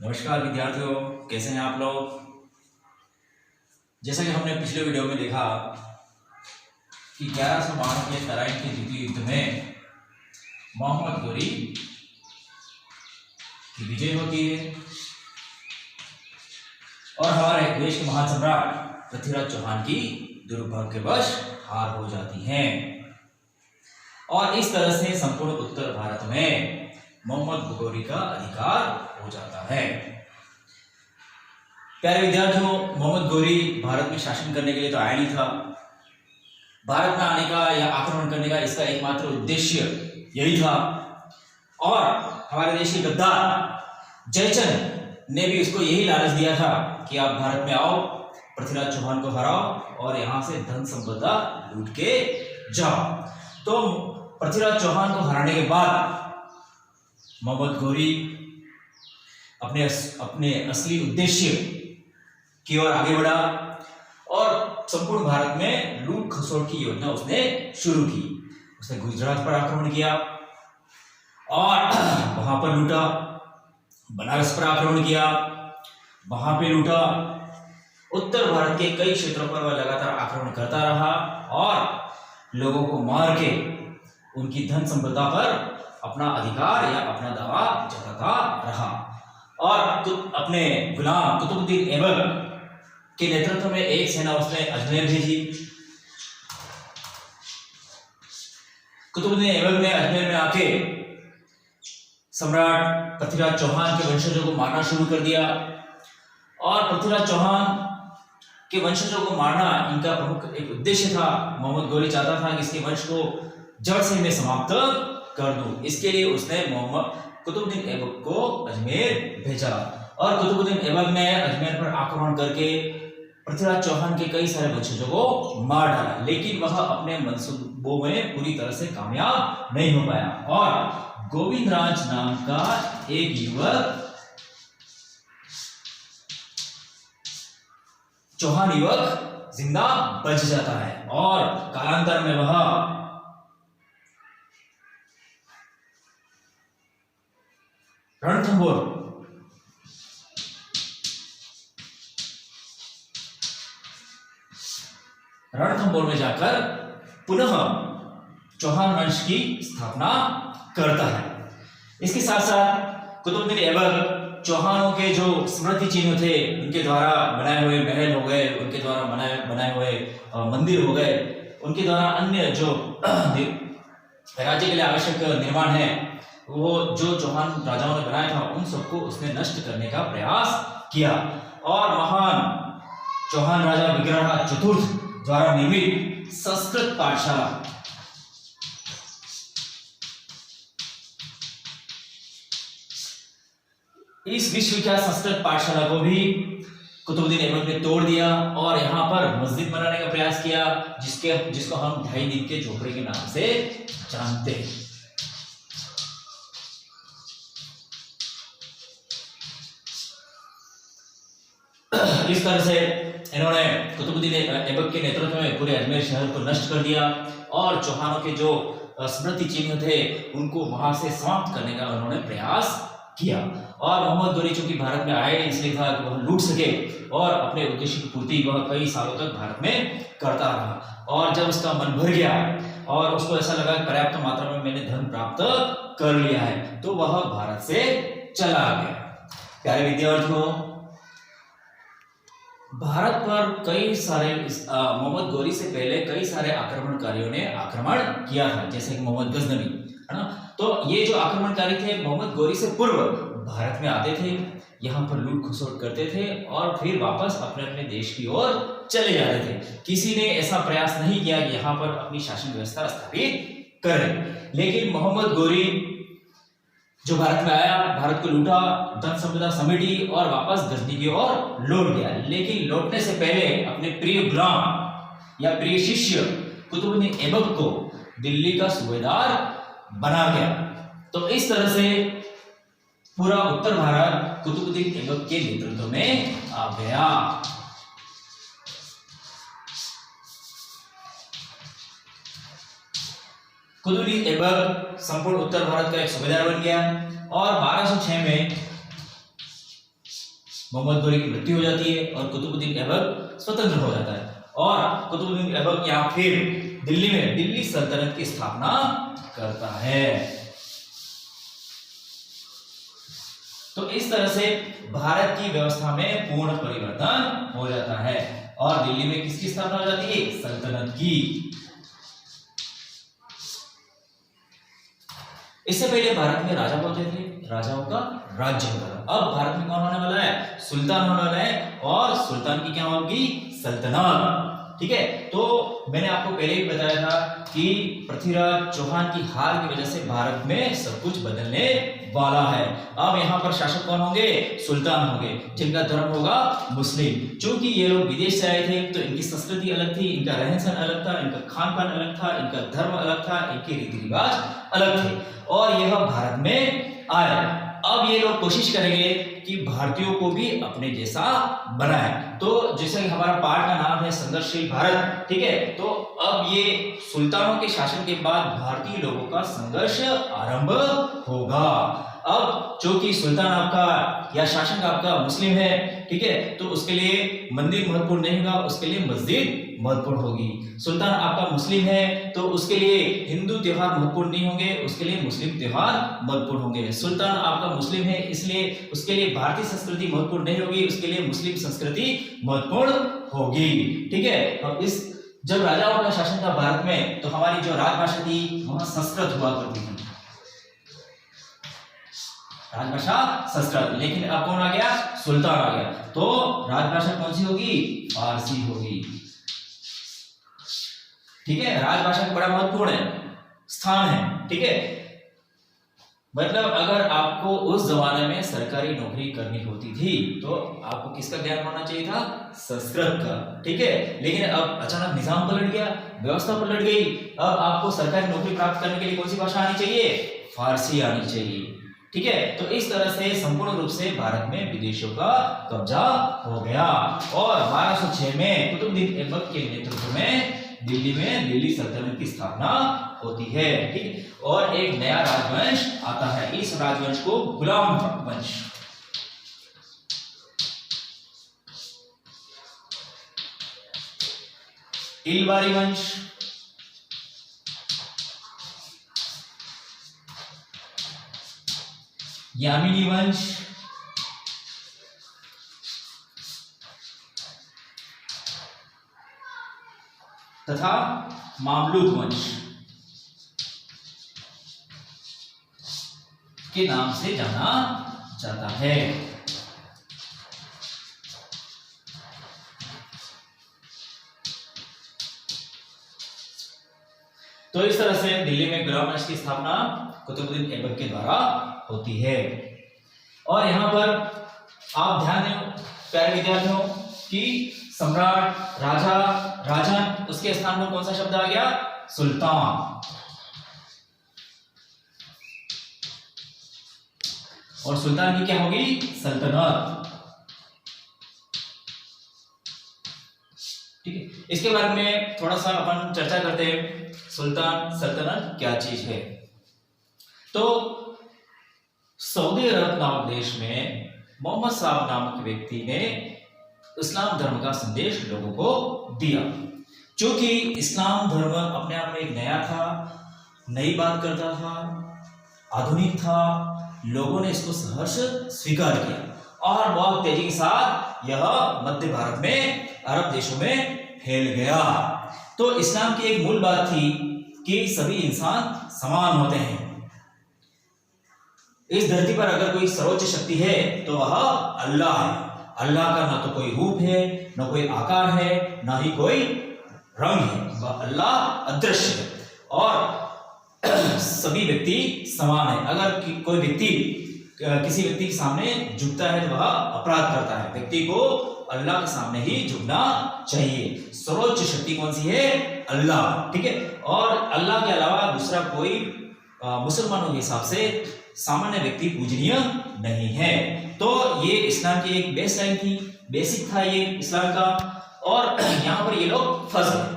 नमस्कार विद्यार्थियों, कैसे हैं आप लोग। जैसा कि हमने पिछले वीडियो में देखा कि 1192 के तराइन के द्वितीय युद्ध में मोहम्मद गोरी की विजय होती है और हमारे देश के महान सम्राट पृथ्वीराज चौहान की दुर्भाग्यवश हार हो जाती है और इस तरह से संपूर्ण उत्तर भारत में मोहम्मद गोरी का अधिकार हो जाता है। प्यारे विद्यार्थियों, मोहम्मद गोरी भारत में शासन करने के लिए तो आया नहीं था। भारत में आने का या आक्रमण करने का इसका एकमात्र उद्देश्य यही था और हमारे देश के गद्दार जयचंद ने भी उसको यही लालच दिया था कि आप भारत में आओ, पृथ्वीराज चौहान को हराओ और यहां से धन संपदा लूट के जाओ। तो पृथ्वीराज चौहान को हराने के बाद मोहम्मद गोरी अपने असली उद्देश्य की ओर आगे बढ़ा और संपूर्ण भारत में लूट खसोट की योजना उसने शुरू की। उसने गुजरात पर आक्रमण किया और वहां पर लूटा, बनारस पर आक्रमण किया, वहां पे लूटा, उत्तर भारत के कई क्षेत्रों पर वह लगातार आक्रमण करता रहा और लोगों को मार के उनकी धन संपदा पर अपना अधिकार या अपना दावा जताता रहा और अपने गुलाम कुतुबुद्दीन ऐबक के नेतृत्व में एक सेना उसने अजमेर भेजी। कुतुबुद्दीन ऐबक ने अजमेर में आके सम्राट पृथ्वीराज चौहान के वंशजों को मारना शुरू कर दिया और पृथ्वीराज चौहान के वंशजों को मारना इनका प्रमुख एक उद्देश्य था। मोहम्मद गोरी चाहता था कि इसके वंश को जड़ से मैं समाप्त कर दूं। इसके लिए उसने मोहम्मद कुतुबुद्दीन ऐबक को अजमेर भेजा और कुतुबुद्दीन ऐबक ने अजमेर पर आक्रमण करके पृथ्वीराज चौहान के कई सारे वंशजों को मार डाला, लेकिन वह अपने मंसूबों में पूरी तरह से कामयाब नहीं हो पाया और गोविंदराज नाम का एक युवक, चौहान युवक जिंदा बच जाता है और कालांतर में वह रणथंबोर में जाकर पुनः चौहान वंश की स्थापना करता है। इसके साथ साथ कुतुबुद्दीन ऐबक चौहानों के जो स्मृति चिन्ह थे, उनके द्वारा बनाए हुए महल हो गए, उनके द्वारा बनाए हुए मंदिर हो गए, उनके द्वारा अन्य जो राज्य के लिए आवश्यक निर्माण है वो जो चौहान राजाओं ने बनाया था उन सबको उसने नष्ट करने का प्रयास किया और महान चौहान राजा विग्रहराज चतुर्थ द्वारा निर्मित संस्कृत पाठशाला इस विश्वविख्यात संस्कृत पाठशाला को भी कुतुबुद्दीन ऐबक ने तोड़ दिया और यहाँ पर मस्जिद बनाने का प्रयास किया जिसको हम 2.5 दिन के झोपड़े के नाम से जानते हैं। इस तरह से इन्होंने कुतुबुद्दीन ऐबक के नेतृत्व में पूरे अजमेर शहर को नष्ट कर दिया और चौहानों के जो स्मृति चिन्ह थे उनको वहां से समाप्त करने का उन्होंने प्रयास किया और मोहम्मद गोरी चूंकि भारत में आए इसलिए था कि वह लूट सके और अपने उद्देश्य की पूर्ति वह कई सालों तक भारत में करता रहा और जब उसका मन भर गया और उसको ऐसा लगा पर्याप्त मात्रा में मैंने धन प्राप्त कर लिया है तो वह भारत से चला गया। प्यारे विद्यार्थियों, भारत पर कई सारे मोहम्मद गोरी से पहले कई सारे आक्रमणकारियों ने आक्रमण किया था, जैसे कि मोहम्मद गजनवी, है ना। तो ये जो आक्रमणकारी थे मोहम्मद गोरी से पूर्व भारत में आते थे, यहाँ पर लूट खसोट करते थे और फिर वापस अपने अपने देश की ओर चले जाते थे। किसी ने ऐसा प्रयास नहीं किया कि यहाँ पर अपनी शासन व्यवस्था स्थापित करें, लेकिन मोहम्मद गोरी जो भारत में आया, भारत को लूटा, धन संपदा समेटी और वापस गजनी की ओर लौट गया। लेकिन लौटने से पहले अपने प्रिय गुलाम या प्रिय शिष्य कुतुबुद्दीन ऐबक को दिल्ली का सूबेदार बना गया। तो इस तरह से पूरा उत्तर भारत कुतुबुद्दीन ऐबक के नेतृत्व में आ गया। कुतुबुद्दीन ऐबक संपूर्ण उत्तर भारत का एक सूबेदार बन गया और 1206 में मोहम्मद गोरी की मृत्यु हो जाती है और कुतुबुद्दीन ऐबक स्वतंत्र हो जाता है और कुतुबुद्दीन ऐबक या फिर दिल्ली में दिल्ली सल्तनत की स्थापना करता है। तो इस तरह से भारत की व्यवस्था में पूर्ण परिवर्तन हो जाता है और दिल्ली में किसकी स्थापना हो जाती है? सल्तनत की। इससे पहले भारत में राजा होते थे, राजाओं का राज्य होता था। अब भारत में कौन होने वाला है? सुल्तान होने वाला है और सुल्तान की क्या होगी? सल्तनत। ठीक है, तो मैंने आपको पहले ही बताया था कि पृथ्वीराज चौहान की हार की वजह से भारत में सब कुछ बदलने वाला है। अब यहाँ पर शासक कौन होंगे? सुल्तान होंगे, जिनका धर्म होगा मुस्लिम। क्योंकि ये लोग विदेश से आए थे तो इनकी संस्कृति अलग थी, इनका रहन सहन अलग था, इनका खान पान अलग था, इनका धर्म अलग था, इनके रीति रिवाज अलग थे और यह भारत में आए। अब ये लोग कोशिश करेंगे कि भारतीयों को भी अपने जैसा बनाए। तो जैसे हमारा पाठ का नाम है संघर्षशील भारत, ठीक है, तो अब ये सुल्तानों के शासन के बाद भारतीय लोगों का संघर्ष आरंभ होगा। अब जो कि सुल्तान आपका या शासक आपका मुस्लिम है, ठीक है, तो उसके लिए मंदिर महत्वपूर्ण नहीं होगा, उसके लिए मस्जिद महत्वपूर्ण होगी। सुल्तान आपका मुस्लिम है तो उसके लिए हिंदू त्योहार महत्वपूर्ण नहीं होंगे, उसके लिए मुस्लिम त्योहार महत्वपूर्ण होंगे। सुल्तान आपका मुस्लिम है इसलिए उसके लिए भारतीय संस्कृति महत्वपूर्ण नहीं होगी, उसके लिए मुस्लिम संस्कृति महत्वपूर्ण होगी। ठीक है, अब इस जब राजाओं का शासन था भारत में तो हमारी जो राजभाषा थी वहां संस्कृत हुआ करती थी, राजभाषा संस्कृत। लेकिन अब कौन आ गया? सुल्तान आ गया, तो राजभाषा कौन सी होगी? फारसी होगी। ठीक है, राजभाषा का बड़ा महत्वपूर्ण स्थान है। ठीक है, मतलब अगर आपको उस जमाने में सरकारी नौकरी करनी होती थी तो आपको किसका ज्ञान होना चाहिए था? संस्कृत का। ठीक है, लेकिन अब अचानक निजाम पलट गया, व्यवस्था पलट गई, अब आपको सरकारी नौकरी प्राप्त करने के लिए कौन सी भाषा आनी चाहिए? फारसी आनी चाहिए। ठीक है, तो इस तरह से संपूर्ण रूप से भारत में विदेशों का कब्जा हो गया और 1206 में कुतुबुद्दीन ऐबक के नेतृत्व में दिल्ली में दिल्ली सल्तनत की स्थापना होती है। ठीक है, और एक नया राजवंश आता है, इस राजवंश को गुलाम वंश, इलबारी वंश, यामिनी वंश, तथा मामलूक वंश के नाम से जाना जाता है। तो इस तरह से दिल्ली में गुलाम वंश की स्थापना कुतुबुद्दीन ऐबक के द्वारा होती है। और यहां पर आप ध्यान दें प्यारे विद्यार्थियों कि सम्राट, राजा, राजन, उसके स्थान पर कौन सा शब्द आ गया? सुल्तान। और सुल्तान की क्या होगी? सल्तनत। ठीक है, इसके बारे में थोड़ा सा अपन चर्चा करते हैं, सुल्तान सल्तनत क्या चीज है। तो सऊदी अरब नामक देश में मोहम्मद साहब नामक व्यक्ति ने इस्लाम धर्म का संदेश लोगों को दिया। क्योंकि इस्लाम धर्म अपने आप में एक नया था, नई बात करता था, आधुनिक था, लोगों ने इसको सहर्ष स्वीकार किया और बहुत तेजी के साथ यह मध्य भारत में, अरब देशों में फैल गया। तो इस्लाम की एक मूल बात थी कि सभी इंसान समान होते हैं। इस धरती पर अगर कोई सर्वोच्च शक्ति है तो वह अल्लाह है। अल्लाह का ना तो कोई रूप है, ना कोई आकार है, ना ही कोई रंग है, वह अल्लाह अदृश्य है और सभी व्यक्ति समान है। अगर कोई व्यक्ति किसी व्यक्ति के सामने झुकता है तो वह अपराध करता है। व्यक्ति को अल्लाह के सामने ही झुकना चाहिए। सर्वोच्च शक्ति कौन सी है? अल्लाह। ठीक है, और अल्लाह के अलावा दूसरा कोई मुसलमानों के हिसाब से सामान्य व्यक्ति पूजनीय नहीं है। तो ये इस्लाम की एक बेस लाइन थी, बेसिक था ये इस्लाम का। और यहां पर ये लोग फंस गए,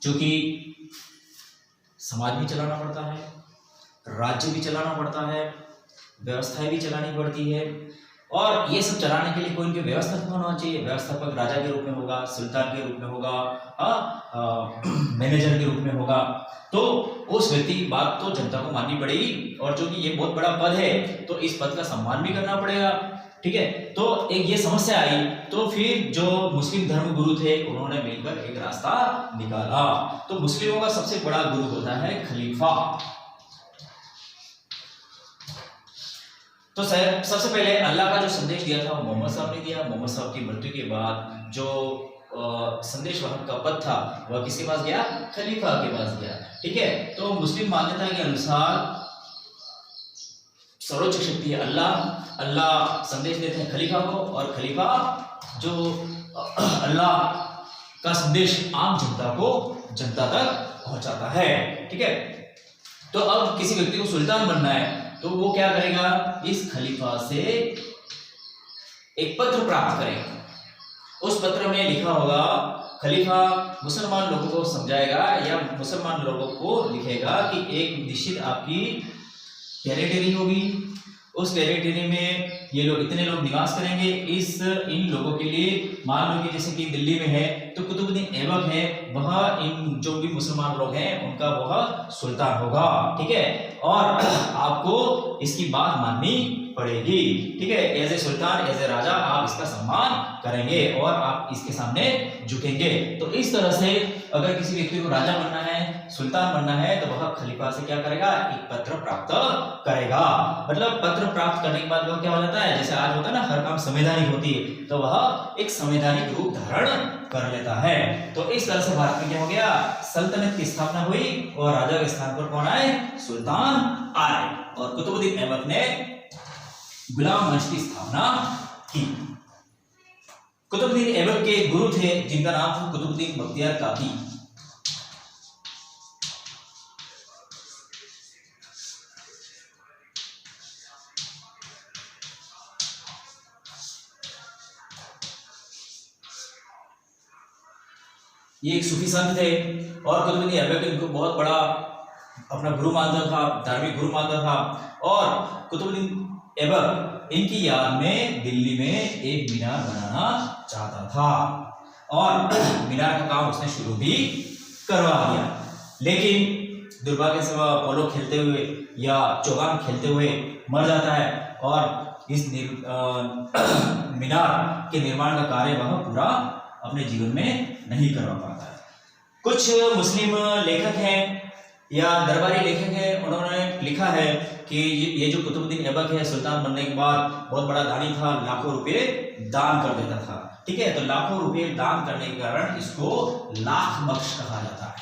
क्योंकि समाज भी चलाना पड़ता है, राज्य भी चलाना पड़ता है, व्यवस्थाएं भी चलानी पड़ती है और ये सब चलाने के लिए कोई इनके व्यवस्थापक होना चाहिए। व्यवस्थापक राजा के रूप में होगा, सुल्तान के रूप में होगा, मैनेजर के रूप में होगा। तो उस व्यक्ति की बात तो जनता को माननी पड़ेगी, और जो कि ये बहुत बड़ा पद है तो इस पद का सम्मान भी करना पड़ेगा। ठीक है, तो एक ये समस्या आई, तो फिर जो मुस्लिम धर्म गुरु थे उन्होंने मिलकर एक रास्ता निकाला। तो मुस्लिमों का सबसे बड़ा गुरु होता है खलीफा। तो सबसे पहले अल्लाह का जो संदेश दिया था वो मोहम्मद साहब ने दिया। मोहम्मद साहब की मृत्यु के बाद जो संदेश वाहक का पद था वह किसके पास गया? खलीफा के पास गया। ठीक है, तो मुस्लिम मान्यता के अनुसार सर्वोच्च शक्ति है अल्लाह। अल्लाह संदेश देते हैं खलीफा को, और खलीफा जो अल्लाह का संदेश आम जनता तक पहुंचाता है। ठीक है, तो अब किसी व्यक्ति को सुल्तान बनना है तो वो क्या करेगा? इस खलीफा से एक पत्र प्राप्त करेगा। उस पत्र में लिखा होगा, खलीफा मुसलमान लोगों को समझाएगा या मुसलमान लोगों को लिखेगा कि एक निश्चित आपकी टेरिटरी होगी, उस टेरिटरी में ये लोग इतने लोग निवास करेंगे। इन लोगों के लिए मान लो कि जैसे कि दिल्ली में है तो कुतुबुद्दीन ऐबक है, वह इन जो भी मुसलमान लोग हैं उनका वह सुल्तान होगा। ठीक है, और आपको इसकी बात माननी पड़ेगी। ठीक है, as a Sultan, as a राजा आप इसका सम्मान करेंगे और आप इसके सामने झुकेंगे। तो इस तरह से अगर किसी व्यक्ति को राजा बनना है, सुल्तान बनना है, तो वह खलीफा से क्या करेगा? एक पत्र प्राप्त करेगा। मतलब पत्र प्राप्त करने के बाद वह क्या हो जाता है? जैसे आज होता है ना, हर काम संवैधानिक होती है, तो वह एक संवैधानिक रूप धारण कर लेता है। तो इस तरह से भारत में क्या हो गया? सल्तनत की स्थापना हुई और राजा के स्थान पर कौन आए? सुल्तान आए, और कुतुबुद्दीन ऐबक ने गुलाम वंश की स्थापना की। कुतुबुद्दीन ऐबक के गुरु थे जिनका नाम था कुतुबुद्दीन बख्तियार काकी। ये एक सूफी संत थे और कुतुबुद्दीन ऐबक इनको बहुत बड़ा अपना गुरु मानता था, धार्मिक गुरु मानता था। और कुतुबुद्दीन ऐबक इनकी याद में दिल्ली में एक मीनार बनाना चाहता था, और मीनार का काम उसने शुरू भी करवा दिया। लेकिन दुर्भाग्य से वह पोलो खेलते हुए या चौगान खेलते हुए मर जाता है, और इस मीनार के निर्माण का कार्य वह पूरा अपने जीवन में नहीं करवा पाता है। कुछ मुस्लिम लेखक हैं या दरबारी लेखक हैं, उन्होंने लिखा है कि ये जो कुतुबुद्दीन ऐबक है सुल्तान बनने के बाद बहुत बड़ा दानी था, लाखों रुपए दान कर देता था। ठीक है, तो लाखों रुपए दान करने के कारण इसको लाख बख्श कहा जाता है।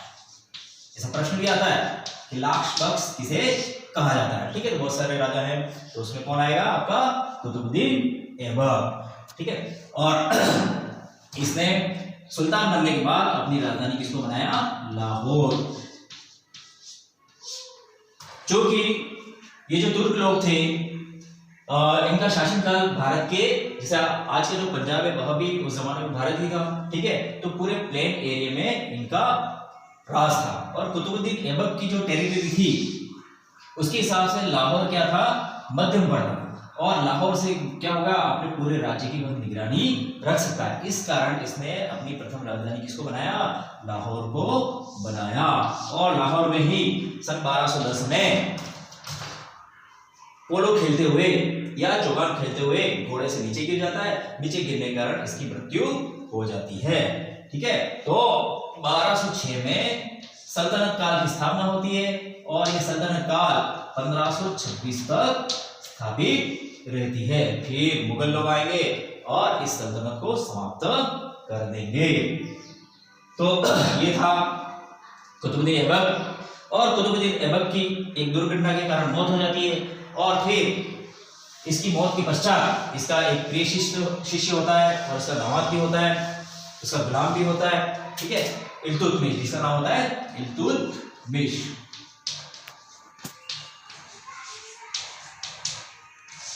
ऐसा प्रश्न भी आता है कि लाख बख्श किसे कहा जाता है। ठीक है, तो बहुत सारे राजा हैं, तो उसमें कौन आएगा? आपका कुतुबुद्दीन ऐबक। ठीक है, और इसने सुल्तान बनने के बाद अपनी राजधानी किसको बनाया? लाहौर। जो कि ये जो तुर्क लोग थे, इनका शासनकाल भारत के, जैसे आज के जो पंजाब है वह भी उस जमाने में भारत ही था। ठीक है, तो पूरे प्लेन एरिया में इनका राज था। और कुतुबुद्दीन ऐबक की जो टेरिटरी थी उसके हिसाब से लाहौर क्या था? मध्यम वर्ग। और लाहौर से क्या होगा? अपने पूरे राज्य की वह निगरानी रख सकता है। इस कारण इसने अपनी प्रथम राजधानी किसको बनाया? लाहौर को बनाया। और लाहौर में ही सन 1210 में पोलो खेलते हुए या चौगान खेलते हुए घोड़े से नीचे गिर जाता है। नीचे गिरने के कारण इसकी मृत्यु हो जाती है। ठीक है, तो 1206 में सल्तनत काल की स्थापना होती है, और यह सल्तनत काल 1526 तक स्थापित रहती है। फिर मुगल लोग आएंगे और इस सल्तनत को समाप्त कर देंगे। तो ये था कुतुबुद्दीन ऐबक। और कुतुबुद्दीन ऐबक की एक दुर्घटना के कारण मौत हो जाती है, और फिर इसकी मौत के पश्चात इसका एक प्रिय शिष्य होता है, और इसका दामाद भी होता है, इसका गुलाम भी होता है। ठीक है, इल्तुतमिश, जिसका नाम होता है इल्तुतमिश।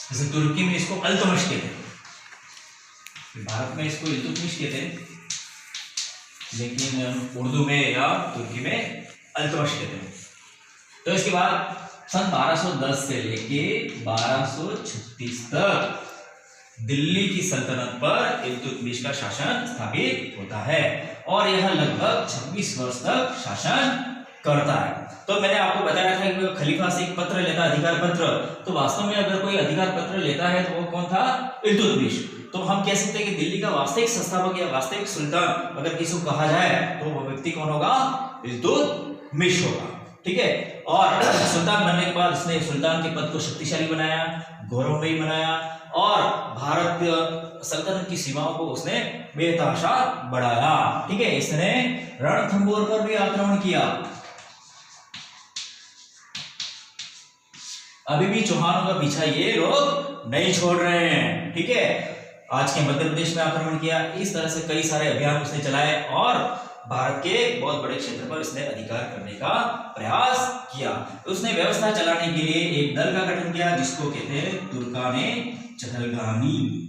जैसे तुर्की में इसको अल्तमश कहते हैं, भारत में इसको इल्तुतमिश कहते हैं, लेकिन उर्दू में या तुर्की में अल्तमश कहते हैं। तो इसके बाद सन 1210 से लेके 1236 तक दिल्ली की सल्तनत पर इल्तुतमिश का शासन स्थापित होता है और यह लगभग 26 वर्ष तक शासन करता है। तो मैंने आपको बताया था कि खलीफा से एक पत्र लेता, अधिकार पत्र, तो वास्तव में अगर कोई अधिकार पत्र लेता है तो वो कौन था? इल्तुतमिश। तो हम कह सकते हैं कि दिल्ली का वास्तविक संस्थापक या वास्तविक सुल्तान अगर किसी को कहा जाए तो वो व्यक्ति कौन होगा? इल्तुतमिश होगा। ठीक है। और सुल्तान बनने के बाद उसने सुल्तान के पद को शक्तिशाली बनाया, गौरवमयी बनाया और भारत सल्तनत की सीमाओं को उसने बेतहाशा बढ़ाया। ठीक है। इसने रणथंबोर पर भी आक्रमण किया। अभी भी चौहानों का पीछा ये लोग नहीं छोड़ रहे हैं। ठीक है। आज के मध्य प्रदेश में आक्रमण किया। इस तरह से कई सारे अभियान उसने चलाए और भारत के बहुत बड़े क्षेत्र पर इसने अधिकार करने का प्रयास किया। उसने व्यवस्था चलाने के लिए एक दल का गठन किया जिसको कहते हैं तुर्काने चहलगामी।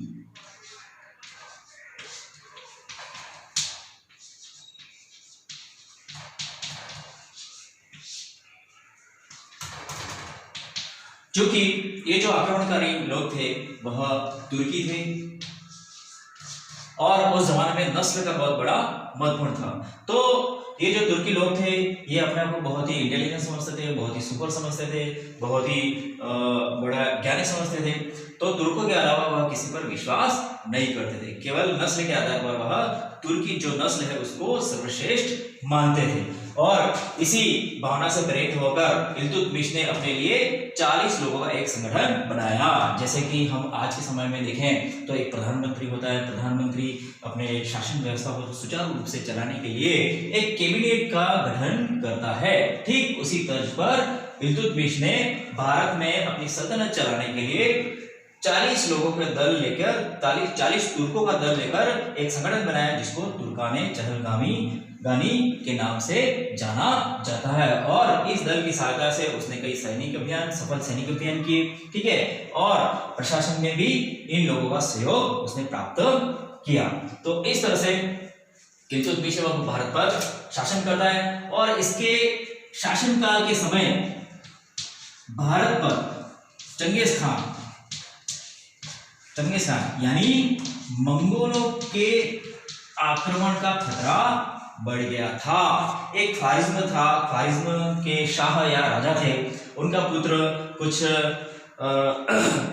क्योंकि ये जो आक्रमणकारी लोग थे वह तुर्की थे और उस जमाने में नस्ल का बहुत बड़ा महत्वपूर्ण था। तो ये जो तुर्की लोग थे ये अपने आप को बहुत ही इंटेलिजेंट समझते थे, बहुत ही सुपर समझते थे, बहुत ही बड़ा ज्ञानी समझते थे। तो तुर्कों के अलावा वह किसी पर विश्वास नहीं करते थे। केवल नस्ल के आधार पर वह तुर्की जो नस्ल है उसको सर्वश्रेष्ठ मानते थे और इसी भावना से प्रेरित होकर इल्तुतमिश ने अपने लिए 40 लोगों का एक संगठन बनाया। जैसे कि हम आज के समय में देखें तो एक प्रधानमंत्री होता है। प्रधानमंत्री अपने शासन व्यवस्था को सुचारू रूप से चलाने के लिए एक कैबिनेट का गठन करता है। ठीक उसी तर्ज पर इल्तुतमिश ने भारत में अपनी सल्तनत चलाने के लिए 40 लोगों का दल लेकर 40 तुर्कों का दल लेकर एक संगठन बनाया जिसको तुर्काने चहलगामी के नाम से जाना जाता है। और इस दल की सहायता से उसने कई सैनिक अभियान, सफल सैनिक अभियान किए। ठीक है। और प्रशासन में भी इन लोगों का सहयोग उसने प्राप्त किया। तो इस तरह से इल्तुतमिश भारत पर शासन करता है और इसके शासनकाल के समय भारत पर चंगेज खान यानी मंगोलों के आक्रमण का खतरा बढ़ गया था। एक ख्वारिज्म था, ख्वारिज्म के शाह या राजा थे, उनका पुत्र कुछ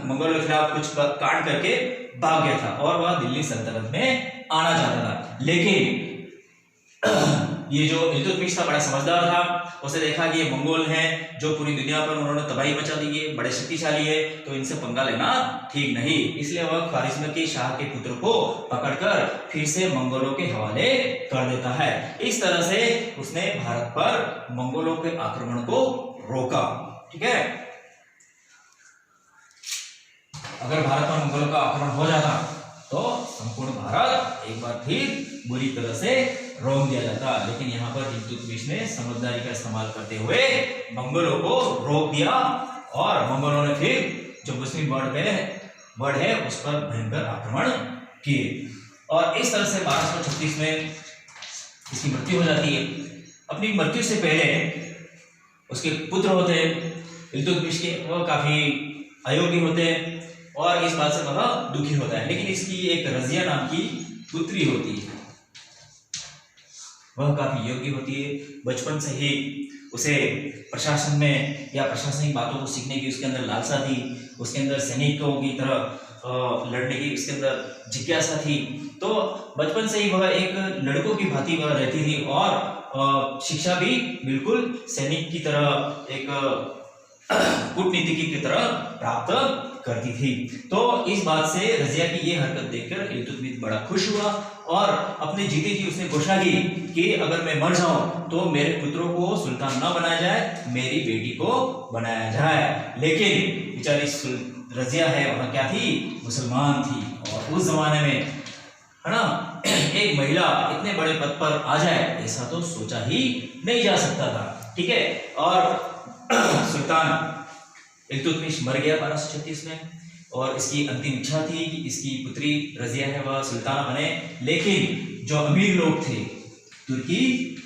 मंगोलों के खिलाफ कुछ कांड करके भाग गया था और वह दिल्ली सल्तनत में आना चाहता था। लेकिन ये जो इल्तुतमिश था बड़ा समझदार था। उसे देखा कि ये मंगोल हैं जो पूरी दुनिया पर उन्होंने तबाही मचा दी है, बड़े शक्तिशाली है, तो इनसे पंगा लेना ठीक नहीं। इसलिए वह ख्वारिज्म के शाह के पुत्र को पकड़कर फिर से मंगोलों के हवाले कर देता है। इस तरह से उसने भारत पर मंगोलों के आक्रमण को रोका। ठीक है। अगर भारत पर मंगोलों का आक्रमण हो जाता तो संपूर्ण भारत एक बार फिर बुरी तरह से रोक दिया जाता। लेकिन यहाँ पर इल्तुतमिश ने समझदारी का इस्तेमाल करते हुए मंगोलों को रोक दिया और मंगोलों ने फिर जो मुस्लिम वर्ड है उस पर भयंकर आक्रमण किए और इस तरह से 1236 में इसकी मृत्यु हो जाती है। अपनी मृत्यु से पहले उसके पुत्र होते इल्तुतमिश के, वह काफी अयोग्य होते और इस बात से वह दुखी होता है। लेकिन इसकी एक रजिया नाम की पुत्री होती है, वह काफी योग्य होती है। बचपन से ही उसे प्रशासन में या प्रशासनिक बातों को सीखने की उसके अंदर लालसा थी, उसके अंदर सैनिकों की तरह लड़ने की उसके अंदर जिज्ञासा थी। तो बचपन से ही वह एक लड़कों की भांति वह रहती थी और शिक्षा भी बिल्कुल सैनिक की तरह, एक कूटनीतिज्ञ की तरह प्राप्त करती थी। तो इस बात से रजिया की ये हरकत देखकर इल्तुतमिश बड़ा खुश हुआ और अपने जीते जी उसने घोषणा की कि अगर मैं मर जाऊं तो मेरे पुत्रों को सुल्तान न बनाया जाए, मेरी बेटी को बनाया जाए। लेकिन बेचारी रजिया है वह क्या थी? मुसलमान थी और उस जमाने में है ना एक महिला इतने बड़े पद पर आ जाए ऐसा तो सोचा ही नहीं जा सकता था। ठीक है। और सुल्तान इल्तुतमिश मर गया 1236 में और इसकी अंतिम इच्छा थी कि इसकी पुत्री रजिया है वह सुल्ताना बने। लेकिन जो अमीर लोग थे, तुर्की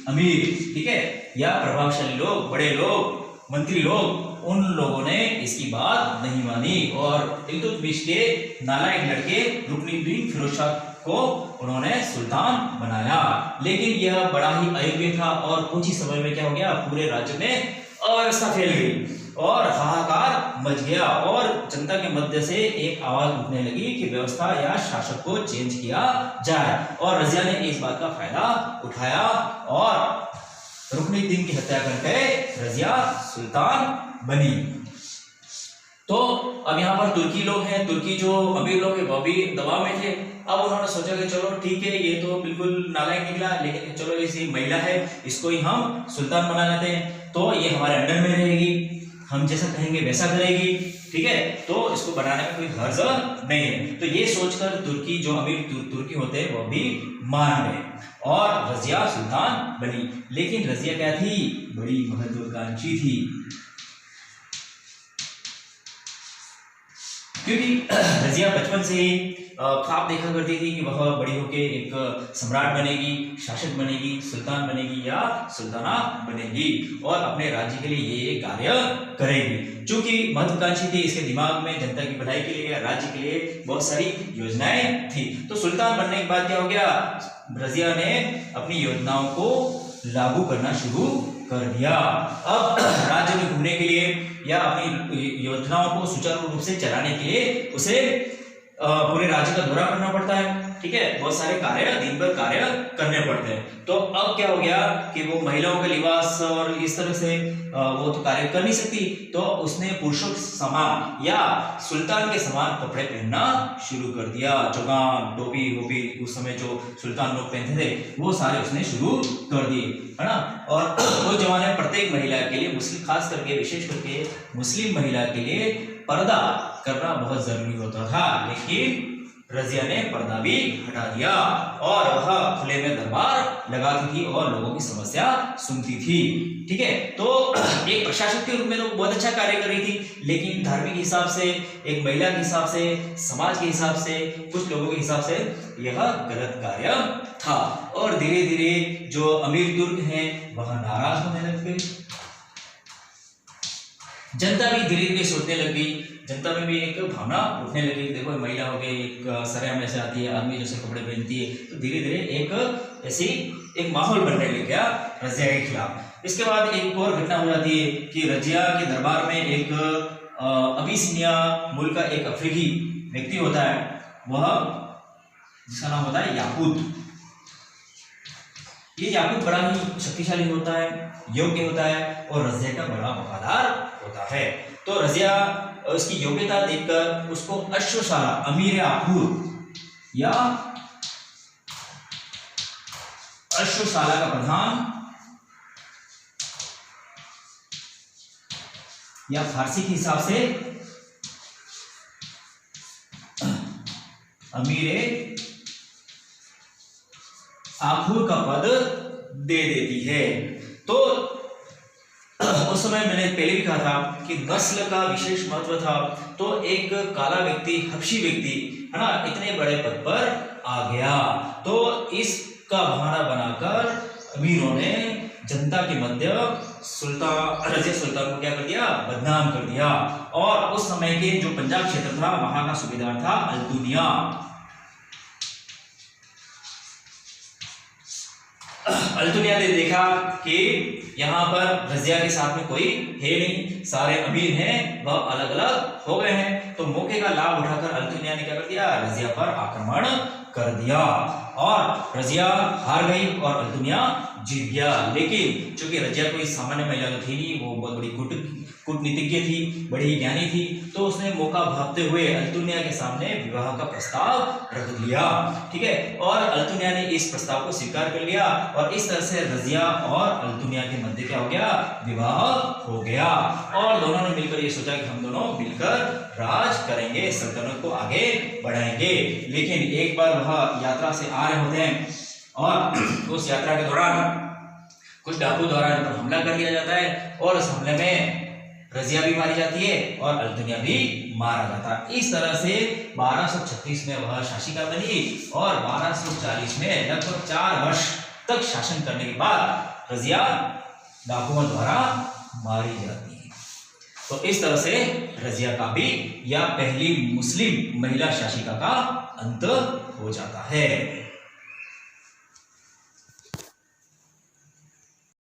अमीर, ठीक है, या प्रभावशाली लोग, बड़े लोग, मंत्री लोग, उन लोगों ने इसकी बात नहीं मानी और इल्तुतमिश के नालायक लड़के रुकनुद्दीन फिरोज शाह को उन्होंने सुल्तान बनाया। लेकिन यह बड़ा ही अयोग्य था और कुछ ही समय में क्या हो गया, पूरे राज्य में अव्यवस्था फैल गई और हाहाकार मच गया और जनता के मध्य से एक आवाज उठने लगी कि व्यवस्था या शासक को चेंज किया जाए। और रजिया ने इस बात का फायदा उठाया और रुकनुद्दीन की हत्या करके रजिया सुल्तान बनी। तो अब यहाँ पर तुर्की लोग हैं, तुर्की जो अमीर लोग हैं वो भी दबाव में थे। अब उन्होंने सोचा कि चलो ठीक है, ये तो बिल्कुल नालायक निकला, लेकिन चलो इसी महिला है, इसको ही हम सुल्तान बना लेते हैं, तो ये हमारे अंडर में रहेगी, हम जैसा कहेंगे वैसा करेगी, ठीक है, तो इसको बनाने में कोई हर्ज नहीं है। तो ये सोचकर तुर्की जो अमीर तुर्की होते हैं वो भी मान गए और रजिया सुल्तान बनी। लेकिन रजिया क्या थी, बड़ी महत्वाकांक्षी थी, क्योंकि रजिया बचपन से ही ख्वाब देखा करती थी कि वह बड़ी होके एक सम्राट बनेगी, शासक बनेगी, सुल्तान बनेगी या सुल्ताना बनेगी और अपने राज्य के लिए ये कार्य करेगी। चूंकि महत्वाकांक्षी थी, इसके दिमाग में जनता की भलाई के लिए, राज्य के लिए बहुत सारी योजनाएं थी। तो सुल्तान बनने के बाद क्या हो गया, रजिया ने अपनी योजनाओं को लागू करना शुरू कर दिया। अब राज्य में घूमने के लिए या अपनी योजनाओं को सुचारू रूप से चलाने के लिए उसे पूरे राज्य का दौरा करना पड़ता है, ठीक है, बहुत सारे कार्य, दिन भर कार्य करने पड़ते हैं। तो अब क्या हो गया कि वो महिलाओं के लिबास और इस तरह से वो तो कार्य कर नहीं सकती, तो उसने पुरुषों के समान या सुल्तान के समान कपड़े पहनना शुरू कर दिया। चौगान, टोपी वोपी उस समय जो सुल्तान लोग पहनते थे वो सारे उसने शुरू कर दिए, है ना। और उस जमाने में प्रत्येक महिला के लिए, मुस्लिम खास करके, विशेष करके मुस्लिम महिला के लिए पर्दा करना बहुत जरूरी होता था। लेकिन रजिया ने पर्दा भी हटा दिया और वह खुले में दरबार लगाती थी और लोगों की समस्या सुनती थी, ठीक है। तो एक प्रशासक के रूप में तो बहुत अच्छा कार्य कर रही थी, लेकिन धार्मिक हिसाब से, एक महिला के हिसाब से, समाज के हिसाब से, कुछ लोगों के हिसाब से यह गलत कार्य था। और धीरे धीरे जो अमीर तुर्क हैं वह नाराज होने लग गए, जनता भी धीरे धीरे सोचने लग गई, जनता में भी एक भावना उठने लगी, देखो महिला हो गई, एक सरेआम में से आती है, आदमी जैसे कपड़े पहनती है, तो धीरे धीरे एक ऐसी एक माहौल बनने लग गया रजिया के खिलाफ। इसके बाद एक और घटना हो जाती है कि रजिया के दरबार में एक अबिसिनिया मुल्क का एक अफ्रीकी व्यक्ति होता है, वह जिसका नाम होता है याकूत। ये याकूत बड़ा ही शक्तिशाली होता है, योग्य होता है और रजिया का बड़ा वफादार होता है। तो रजिया उसकी योग्यता देखकर उसको अश्वशाला, अमीर आखूर या अश्वशाला का प्रधान या फारसी के हिसाब से अमीर आखूर का पद दे देती है। तो उस समय मैंने पहले भी कहा था कि नस्ल का विशेष महत्व था। तो एक काला व्यक्ति, हबशी व्यक्ति, है ना, इतने बड़े पद पर आ गया, तो इसका बहाना बनाकर अमीरों ने जनता के मध्य रजिया सुल्तान को क्या कर दिया, बदनाम कर दिया। और उस समय के जो पंजाब क्षेत्र था वहां का सूबेदार था अल्तुनिया। अल्तुनिया ने देखा कि यहाँ पर रजिया के साथ में कोई है नहीं, सारे अमीर हैं, वह अलग अलग हो गए हैं। तो मौके का लाभ उठाकर अल्तुनिया ने क्या कर दिया, रजिया पर आक्रमण कर दिया और रजिया हार गई और अल्तुनिया जीत गया। लेकिन चूंकि रजिया कोई सामान्य महिला तो थी नहीं, वो बहुत बड़ी कूटनीतिज्ञ थी, बड़ी ज्ञानी थी, तो उसने मौका भांपते हुए अल्तुनिया के सामने विवाह का प्रस्ताव रख दिया, ठीक है। और अल्तुनिया ने इस प्रस्ताव को स्वीकार कर लिया और इस तरह से रजिया और अल्तुनिया के मध्य क्या हो गया, विवाह हो गया। और दोनों ने मिलकर ये सोचा कि हम दोनों मिलकर राज करेंगे, सल्तनत को आगे बढ़ाएंगे। लेकिन एक बार वह यात्रा से आ रहे होते हैं और उस यात्रा के दौरान कुछ डाकू द्वारा इन पर हमला कर दिया जाता है और उस हमले में रजिया भी मारी जाती है और अल्तुनिया भी मारा जाता है। इस तरह से 1236 में वह शासिका बनी और 1240 में लगभग 4 वर्ष तक शासन करने के बाद रजिया डाकुओं द्वारा मारी जाती है। तो इस तरह से रजिया का भी या पहली मुस्लिम महिला शासिका का अंत हो जाता है।